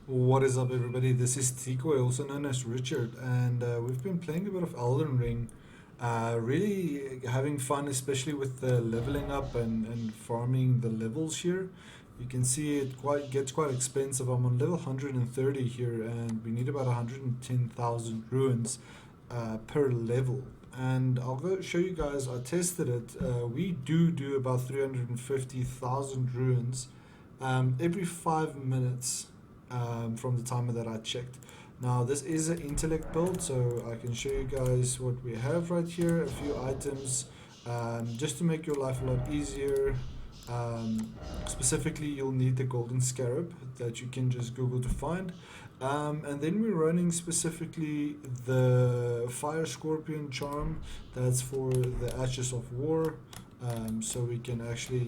What is up, everybody? This is Tiko, also known as Richard, and we've been playing a bit of Elden Ring. Really having fun, especially with the leveling up and farming the levels here. You can see it quite gets quite expensive. I'm on level 130 here, and we need about 110,000 runes per level. And I'll go show you guys. I tested it. We do about 350,000 runes every 5 minutes from the timer that I checked. Now this is an intellect build, so I can show you guys what we have right here. A few items, just to make your life a lot easier. Specifically, you'll need the golden scarab that you can just Google to find. And then we're running specifically the fire scorpion charm. That's for the ashes of war. So we can actually,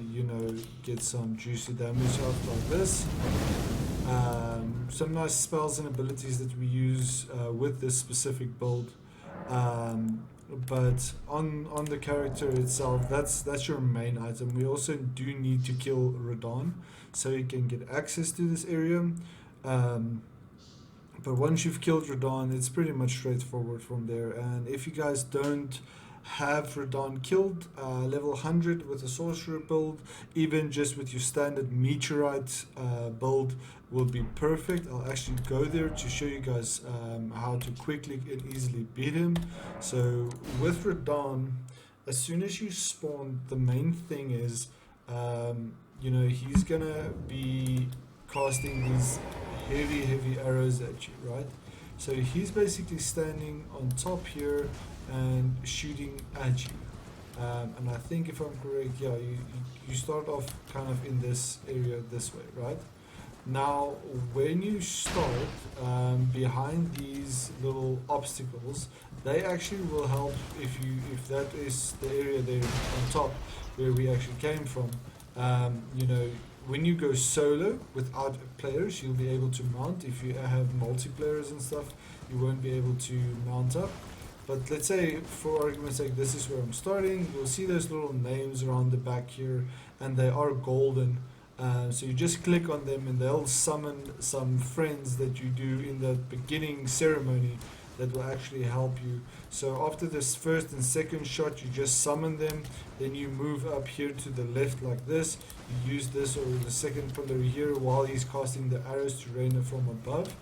get some juicy damage out like this. Some nice spells and abilities that we use with this specific build. But on the character itself, that's your main item. We also do need to kill Radon so you can get access to this area. But once you've killed Radon, it's pretty much straightforward from there. And if you guys don't have Radon killed, level 100 with a sorcerer build, even just with your standard meteorite build will be perfect. I'll actually go there to show you guys how to quickly and easily beat him. So with Radon, as soon as you spawn, the main thing is, he's gonna be casting these heavy arrows at you, right? So he's basically standing on top here and shooting at you. And I think if I'm correct, yeah, you start off kind of in this area this way, right? Now, when you start behind these little obstacles, they actually will help if that is the area there on top where we actually came from. When you go solo without players, you'll be able to mount. If you have multiplayers and stuff, you won't be able to mount up. But let's say, for argument's sake, this is where I'm starting. You'll see those little names around the back here, and they are golden. So you just click on them, and they'll summon some friends that you do in the beginning ceremony that will actually help you. So after this first and second shot, you just summon them. Then you move up here to the left like this. You use this or the second pillar here while he's casting the arrows to rain from above.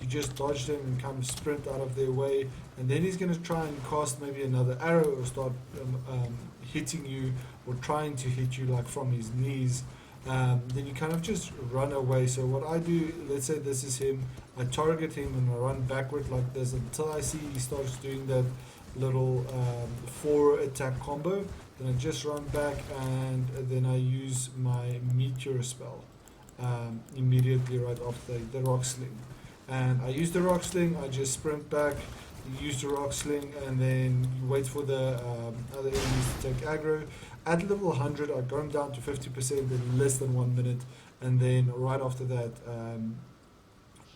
You just dodge them and kind of sprint out of their way, and then he's going to try and cast maybe another arrow or start hitting you or trying to hit you like from his knees. Then you kind of just run away. So what I do, let's say this is him, I target him and I run backward like this until I see he starts doing that little 4 attack combo. Then I just run back, and then I use my meteor spell immediately right after the rock sling. And I use the rock sling, I just sprint back, use the rock sling, and then you wait for the other enemies to take aggro. At level 100, I got him down to 50% in less than 1 minute, and then right after that,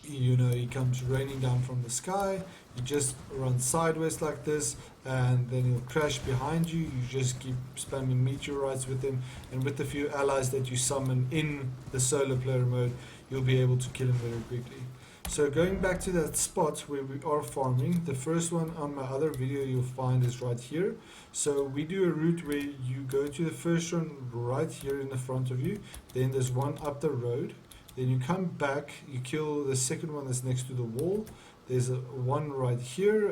he comes raining down from the sky. You just run sideways like this, and then he'll crash behind you. You just keep spamming meteorites with him, and with the few allies that you summon in the solo player mode, you'll be able to kill him very quickly. So going back to that spot where we are farming, the first one on my other video you'll find is right here. So we do a route where you go to the first one right here in the front of you, then there's one up the road, then you come back, you kill the second one that's next to the wall. There's one right here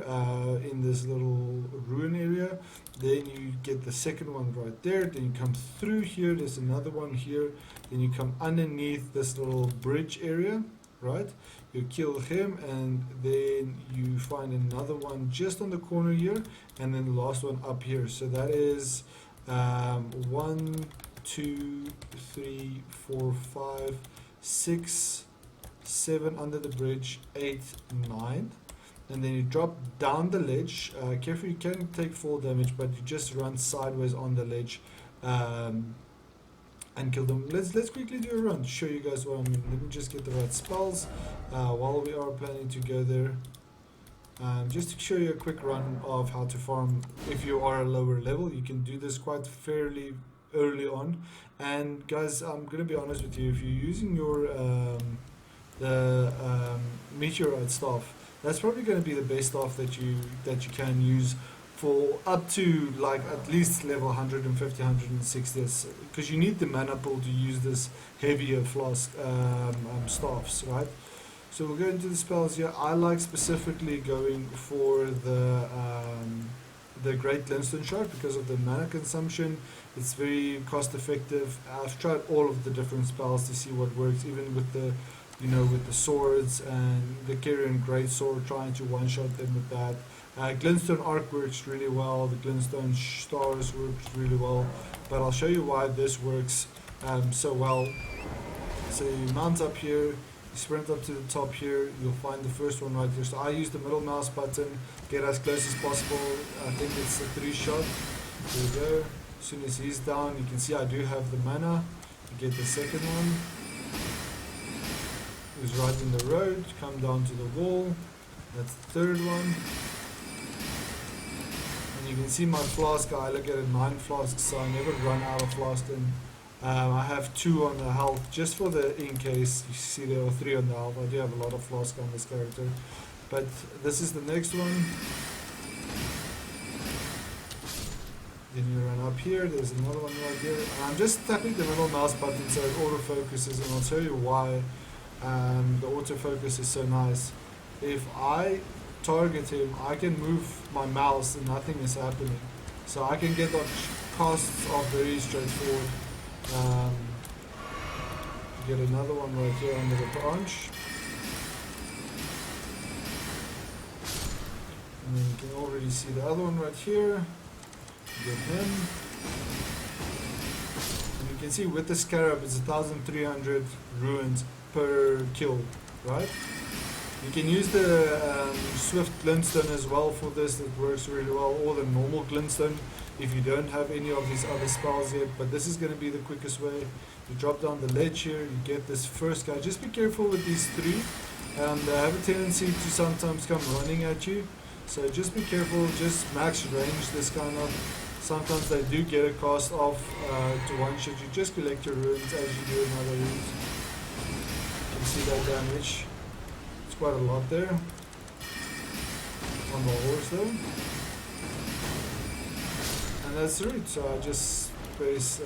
in this little ruin area. Then you get the second one right there. Then you come through here. There's another one here. Then you come underneath this little bridge area, right? You kill him, and then you find another one just on the corner here, and then the last one up here. So that is 1, 2, 3, 4, 5, 6, 7 under the bridge, 8, 9, and then you drop down the ledge. Careful, you can take fall damage, but you just run sideways on the ledge and kill them. Let's quickly do a run to show you guys what I mean. Let me just get the right spells while we are planning to go there. Just to show you a quick run of how to farm if you are a lower level. You can do this quite fairly early on. And guys, I'm gonna be honest with you, if you're using your the meteorite staff. That's probably going to be the best staff that you can use for up to like at least level 150, 160, because you need the mana pool to use this heavier flask staffs, right? So we'll go into the spells here. I like specifically going for the Great Glintstone Shard because of the mana consumption. It's very cost effective. I've tried all of the different spells to see what works, even with the with the swords and the Kyrian Great Sword, trying to one-shot them with that. Glintstone Arc works really well, the Glintstone Stars works really well, but I'll show you why this works so well. So you mount up here, you sprint up to the top here, you'll find the first one right here. So I use the middle mouse button, get as close as possible. I think it's a 3-shot. There we go. As soon as he's down, you can see I do have the mana. You get the second one. Who's right in the road, come down to the wall. That's the third one. And you can see my flask, I look at it 9 flasks, so I never run out of flask. And I have 2 on the health, just for the in case. You see there are 3 on the health. I do have a lot of flask on this character. But this is the next one. Then you run up here, there's another one right here. And I'm just tapping the middle mouse button so it auto focuses, and I'll show you why the autofocus is so nice. If I target him, I can move my mouse and nothing is happening. So I can get the costs off very straightforward. Get another one right here under the branch. And then you can already see the other one right here. Get him. And you can see with the scarab it's 1,300 runes per kill, right? You can use the swift glintstone as well for this. It works really well, or the normal glintstone if you don't have any of these other spells yet, but this is going to be the quickest way. You drop down the ledge here, you get this first guy. Just be careful with these 3. They have a tendency to sometimes come running at you, so just be careful. Just max range this kind of. Sometimes they do get a cost off to one-shot you. Just collect your runes as you do in other runes. See that damage. It's quite a lot there on the horse though. And that's it. So I just press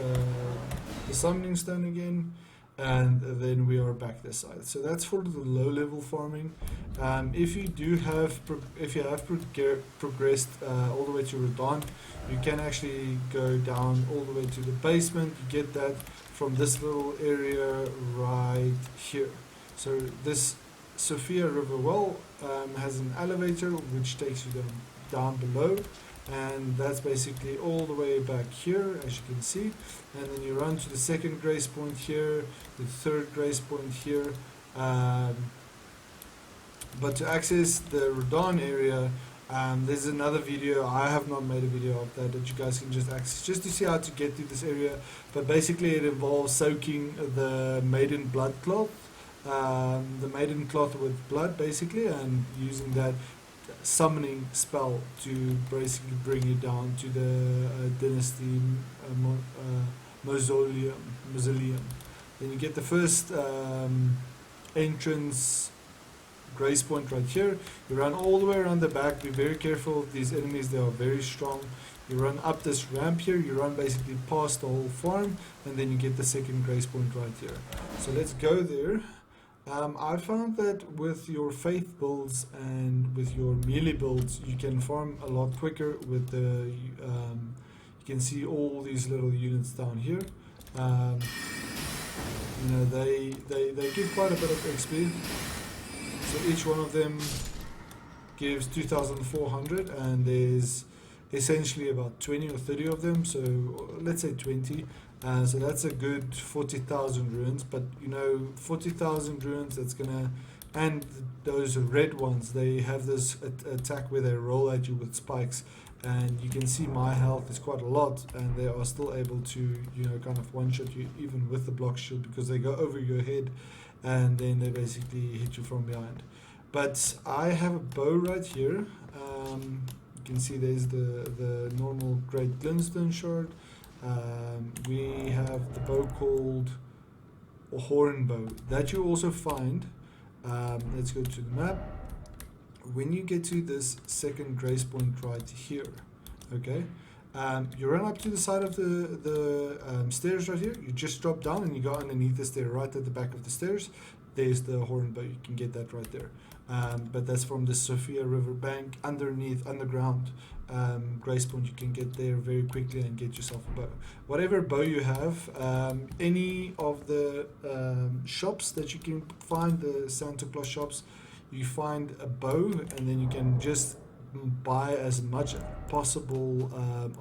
the summoning stone again, and then we are back this side. So that's for the low level farming. If you have progressed all the way to Radon, you can actually go down all the way to the basement. You get that from this little area right here. So this Sophia River well has an elevator which takes you down below, and that's basically all the way back here, as you can see. And then you run to the second grace point here, the third grace point here. But to access the Radon area, there's another video. I have not made a video of that you guys can just access, just to see how to get to this area. But basically it involves soaking the maiden blood cloth, the maiden cloth with blood basically, and using that summoning spell to basically bring you down to the dynasty mausoleum. Then you get the first entrance grace point right here. You run all the way around the back. Be very careful of these enemies, they are very strong. You run up this ramp here, you run basically past the whole farm, and then you get the second grace point right here. So let's go there. I found that with your faith builds and with your melee builds, you can farm a lot quicker with the, you can see all these little units down here. You know, they give quite a bit of XP. So each one of them gives 2,400, and there's essentially about 20 or 30 of them, so let's say 20. So that's a good 40,000 runes, but you know, 40,000 runes, that's gonna, and those red ones, they have this attack where they roll at you with spikes, and you can see my health is quite a lot, and they are still able to, you know, kind of one-shot you even with the block shield, because they go over your head and then they basically hit you from behind. But I have a bow right here. You can see there's the normal Great Glintstone Shard. We have the bow called a horn bow that you also find Let's go to the map. When you get to this second grace point right here, okay, you run up to the side of the stairs right here. You just drop down and you go underneath the stair, right at the back of the stairs. There's the horn bow. You can get that right there. But that's from the Sophia River bank underground grace point. You can get there very quickly and get yourself a bow. Whatever bow you have, any of the shops that you can find, the Santa Claus shops, you find a bow and then you can just buy as much as possible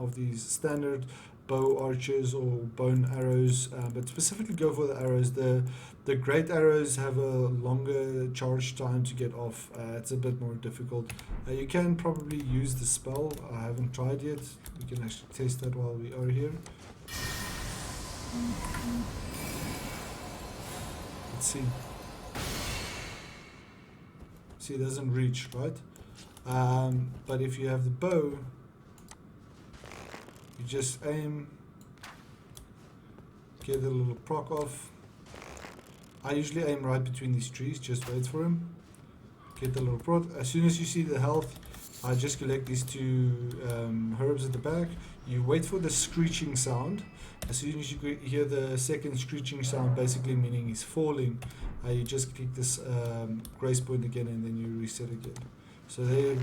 of these standard bow archers or bone arrows, but specifically go for the arrows. The great arrows have a longer charge time to get off. It's a bit more difficult. You can probably use the spell. I haven't tried yet. We can actually test that while we are here. Let's see. See, it doesn't reach, right? But if you have the bow, you just aim, get a little proc off. I usually aim right between these trees, just wait for him, get the little proc. As soon as you see the health, I just collect these two herbs at the back. You wait for the screeching sound. As soon as you hear the second screeching sound, basically meaning he's falling, you just click this grace point again and then you reset again. So there,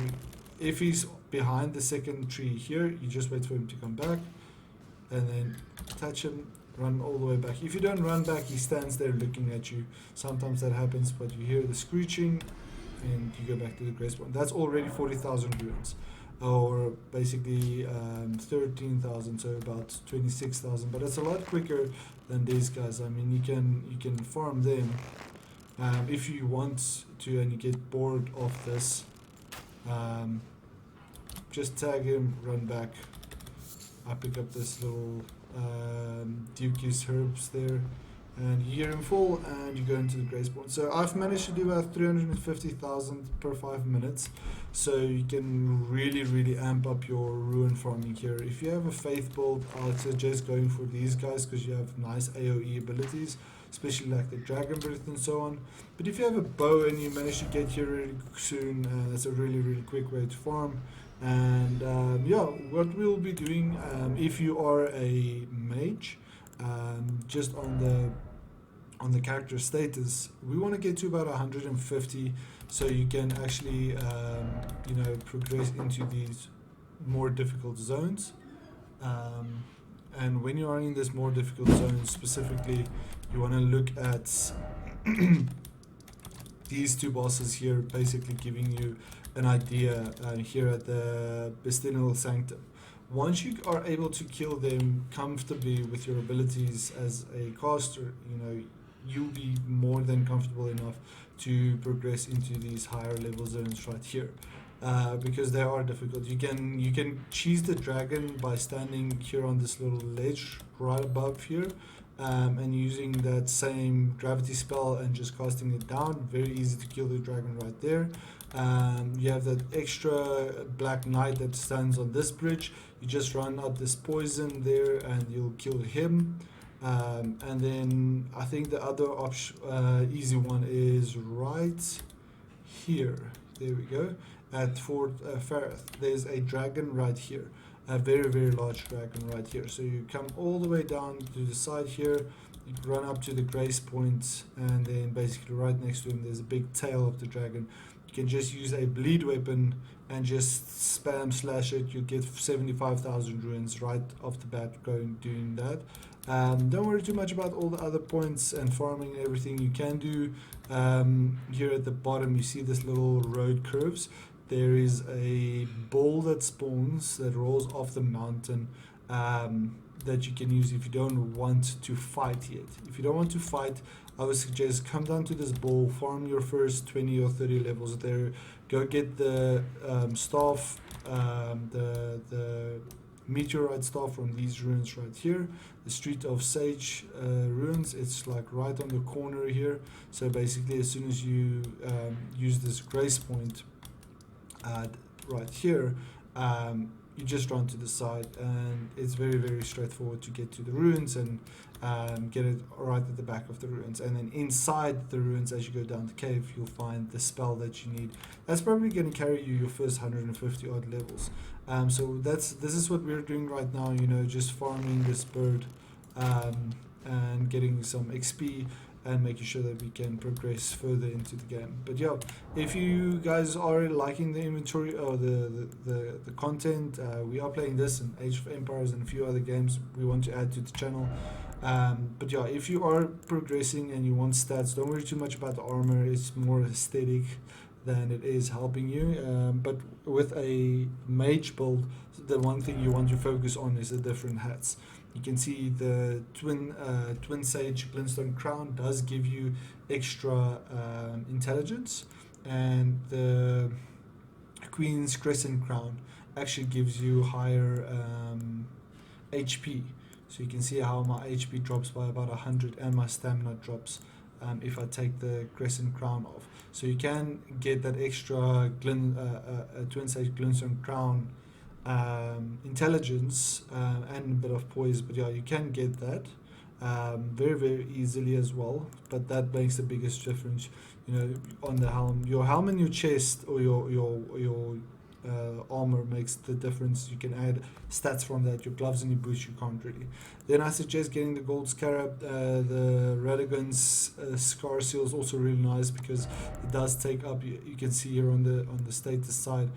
if he's behind the second tree here, you just wait for him to come back and then touch him, run all the way back. If you don't run back, he stands there looking at you. Sometimes that happens, but you hear the screeching and you go back to the grace point. That's already 40,000 runes, or basically 13,000, so about 26,000. But it's a lot quicker than these guys. I mean, you can farm them if you want to, and you get bored of this. Just tag him, run back. I pick up this little Duke's herbs there, and you hear him fall, and you go into the grace point. So I've managed to do about 350,000 per 5 minutes. So you can really amp up your rune farming here. If you have a faith build, I would suggest going for these guys because you have nice AoE abilities, especially like the dragon breath and so on. But if you have a bow and you manage to get here really soon, that's a really quick way to farm. And yeah, what we'll be doing, if you are a mage, just on the character status, we want to get to about 150, so you can actually progress into these more difficult zones. And when you are in this more difficult zone specifically, you want to look at these two bosses here, basically giving you an idea here at the Bestinal Sanctum. Once you are able to kill them comfortably with your abilities as a caster, you'll be more than comfortable enough to progress into these higher level zones right here. Because they are difficult. You can cheese the dragon by standing here on this little ledge right above here, and using that same gravity spell and just casting it down. Very easy to kill the dragon right there. You have that extra black knight that stands on this bridge. You just run up this poison there and you'll kill him. And then I think the other easy one is right here. There we go. At Fort Fareth, there's a dragon right here, a very large dragon right here. So you come all the way down to the side here, you run up to the grace point, and then basically right next to him there's a big tail of the dragon. You can just use a bleed weapon and just spam slash it. You get 75,000 runes right off the bat doing that. Don't worry too much about all the other points and farming and everything you can do. Here at the bottom you see this little road curves. There is a ball that spawns that rolls off the mountain that you can use if you don't want to fight yet. If you don't want to fight, I would suggest come down to this ball, farm your first 20 or 30 levels there, go get the staff, the meteorite staff from these runes right here, the Street of Sage runes. It's like right on the corner here. So basically as soon as you use this grace point right here, you just run to the side, and it's very straightforward to get to the ruins and get it right at the back of the ruins. And then inside the ruins, as you go down the cave, you'll find the spell that you need. That's probably going to carry you your first 150 odd levels. So this is what we're doing right now, you know, just farming this bird and getting some XP and making sure that we can progress further into the game. But yeah, if you guys are liking the inventory or the content, we are playing this and Age of Empires and a few other games we want to add to the channel. But yeah, if you are progressing and you want stats, don't worry too much about the armor. It's more aesthetic than it is helping you. But with a mage build, the one thing you want to focus on is the different hats. You can see the twin sage glintstone crown does give you extra intelligence, and the queen's crescent crown actually gives you higher HP. So you can see how my HP drops by about 100 and my stamina drops if I take the crescent crown off. So you can get that extra twin sage glintstone crown intelligence and a bit of poise, but yeah, you can get that very easily as well. But that makes the biggest difference, you know, on the helm. Your helm and your chest, or your armor makes the difference. You can add stats from that. Your gloves and your boots you can't really. Then I suggest getting the gold scarab. The Radagon's scar seal is also really nice because it does take up, you can see here on the status side,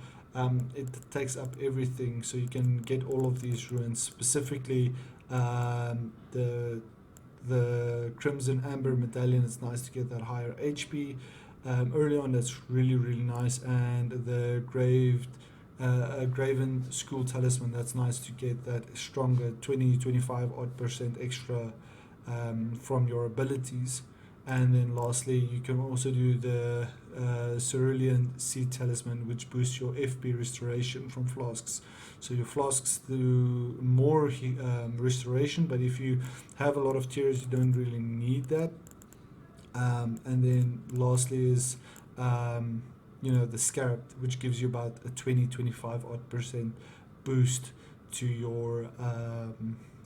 it takes up everything, so you can get all of these runes, specifically the crimson amber medallion. It's nice to get that higher HP early on. That's really nice. And the graven school talisman, that's nice to get that stronger 20-25 odd % extra from your abilities. And then lastly, you can also do the cerulean seed talisman, which boosts your FP restoration from flasks. So your flasks do more restoration, but if you have a lot of tears, you don't really need that. And then lastly is you know, the scarab, which gives you about a 20-25 odd % boost to your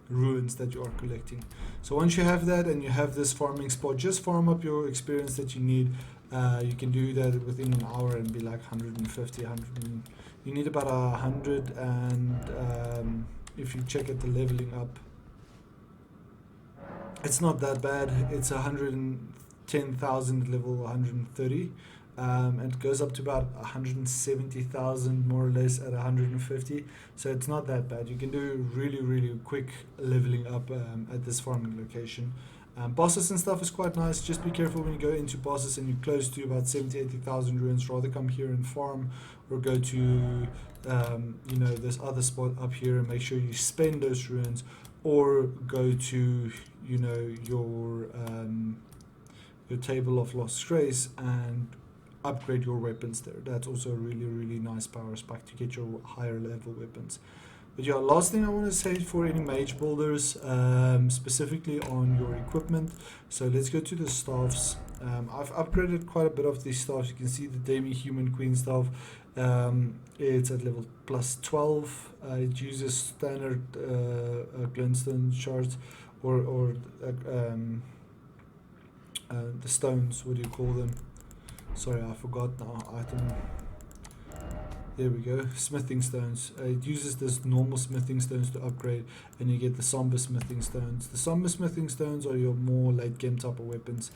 ruins that you are collecting. So once you have that and you have this farming spot, just farm up your experience that you need. You can do that within an hour and be like 150, 100. You need about 100, and if you check at the leveling up, it's not that bad. It's 110,000 level 130. And it goes up to about 170,000 more or less at 150, so it's not that bad. You can do really quick leveling up at this farming location. Bosses and stuff is quite nice. Just be careful when you go into bosses and you're close to about 70,000-80,000 runes. Rather come here and farm, or go to you know, this other spot up here and make sure you spend those runes, or go to, you know, your table of lost grace and upgrade your weapons there. That's also a really nice power spike to get your higher level weapons. But yeah, last thing I want to say for any mage builders, specifically on your equipment. So let's go to the staffs. I've upgraded quite a bit of these staffs. You can see the demi-human queen staff. It's at level plus 12. It uses standard glintstone shards, or the stones. What do you call them? Sorry, I forgot now. Item. There we go. Smithing stones. It uses this normal smithing stones to upgrade, and you get the somber smithing stones. The somber smithing stones are your more late game type of weapons.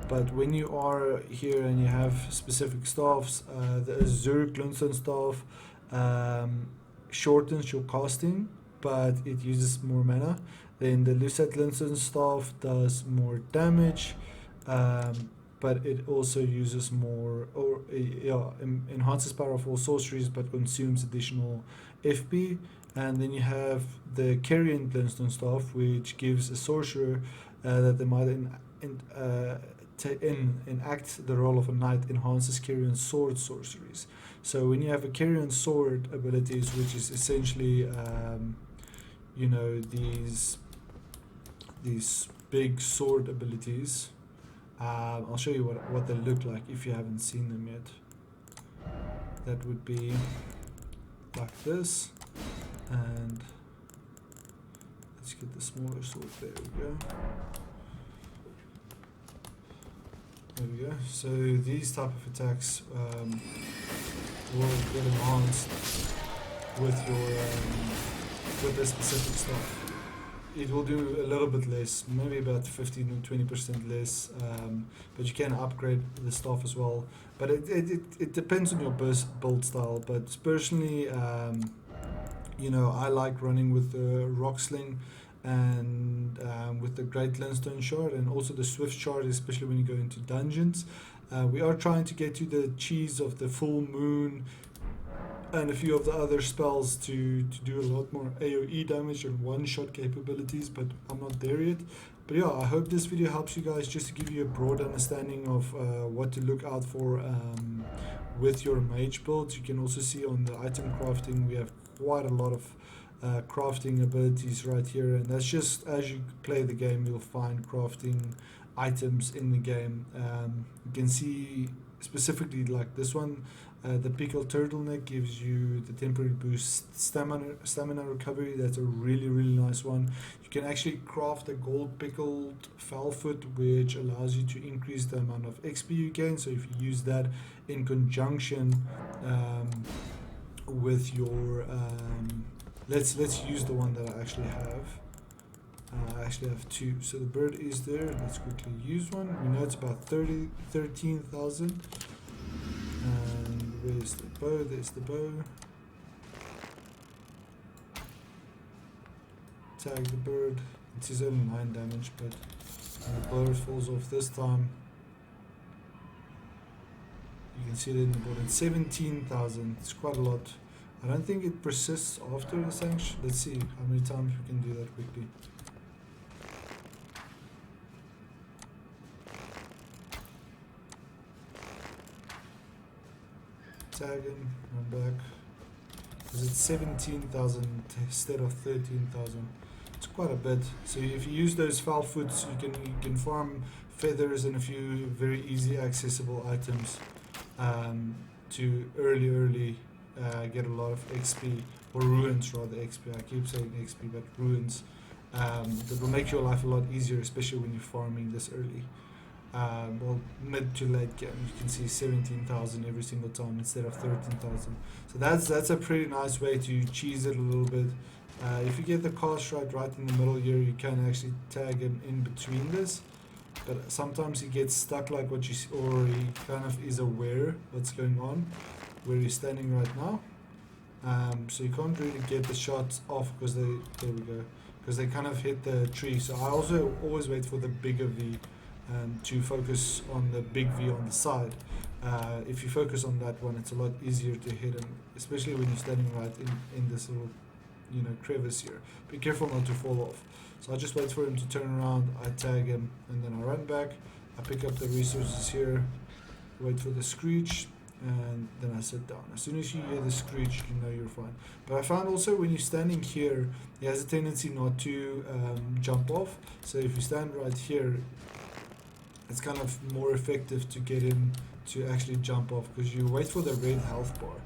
But when you are here and you have specific staffs, the Azure glintstone staff shortens your casting, but it uses more mana. Then the Lucette glintstone staff does more damage. But it also uses more, or enhances power of all sorceries, but consumes additional FP. And then you have the Carrion glintstone staff, which gives a sorcerer that they might enact the role of a knight, enhances Carrion sword sorceries. So when you have a Carrion sword abilities, which is essentially you know, these big sword abilities. I'll show you what they look like if you haven't seen them yet. That would be like this. And let's get the smaller sword. There we go. There we go. So these type of attacks will get enhanced with your with the specific stuff. It will do a little bit less, maybe about 15 or 20% less, but you can upgrade the stuff as well. But it depends on your build style. But personally, you know, I like running with the rock sling and with the great linstone shard and also the swift shard, especially when you go into dungeons. We are trying to get to the cheese of the full moon and a few of the other spells to do a lot more AoE damage and one-shot capabilities, but I'm not there yet. But yeah, I hope this video helps you guys just to give you a broad understanding of what to look out for with your mage builds. You can also see on the item crafting we have quite a lot of crafting abilities right here, and that's just as you play the game you'll find crafting items in the game. You can see specifically like this one, the pickled turtleneck gives you the temporary boost stamina recovery. That's a really nice one. You can actually craft a gold pickled foul foot, which allows you to increase the amount of XP you gain. So if you use that in conjunction with your let's use the one that I actually have. I actually have two. So the bird is there. Let's quickly use one. We know it's about 13,000. And where's the bow? There's the bow. Tag the bird. It is only 9 damage, but the bird falls off this time. You can see it in the board. It's 17,000. It's quite a lot. I don't think it persists after the sanction. Let's see how many times we can do that quickly. Tag him, run back. Because it's 17,000 instead of 13,000. It's quite a bit. So if you use those foul foots, you can farm feathers and a few very easy accessible items to early get a lot of XP, or runes rather. XP, I keep saying XP, but runes. That will make your life a lot easier, especially when you're farming this early. Well, mid to late game, you can see 17,000 every single time instead of 13,000. So that's a pretty nice way to cheese it a little bit. If you get the cast right in the middle here, you can actually tag him in between this. But sometimes he gets stuck like what you see, or he kind of is aware what's going on where he's standing right now. So you can't really get the shots off because there we go, because they kind of hit the tree. So I also always wait for the bigger V to focus on the big V on the side. If you focus on that one, it's a lot easier to hit him, especially when you're standing right in this little, you know, crevice here. Be careful not to fall off. So I just wait for him to turn around, I tag him, and then I run back. I pick up the resources here, wait for the screech, and then I sit down. As soon as you hear the screech, you know you're fine. But I found also when you're standing here, he has a tendency not to jump off. So if you stand right here, it's kind of more effective to get him to actually jump off, because you wait for the red health bar.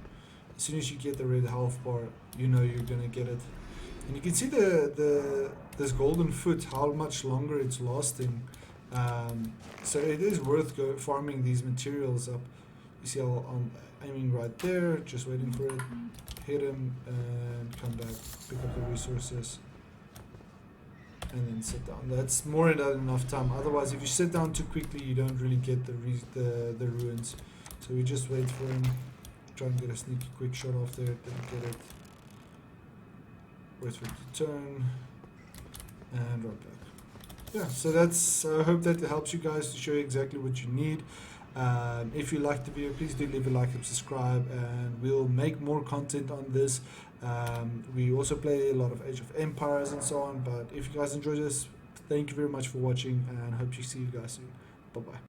As soon as you get the red health bar, you know you're gonna get it. And you can see this golden foot, how much longer it's lasting. So it is worth farming these materials up. You see how I'm aiming right there, just waiting for it, hit him, and come back, pick up the resources, and then sit down. That's more than enough time. Otherwise, if you sit down too quickly, you don't really get the ruins. So we just wait for him, try and get a sneaky quick shot off there, then get it, wait for it to turn, and run back. Yeah, so that's, I hope that helps you guys to show you exactly what you need. If you liked the video, please do leave a like and subscribe, and we'll make more content on this. We also play a lot of Age of Empires and so on, but if you guys enjoy this, thank you very much for watching, and hope to see you guys soon. Bye bye.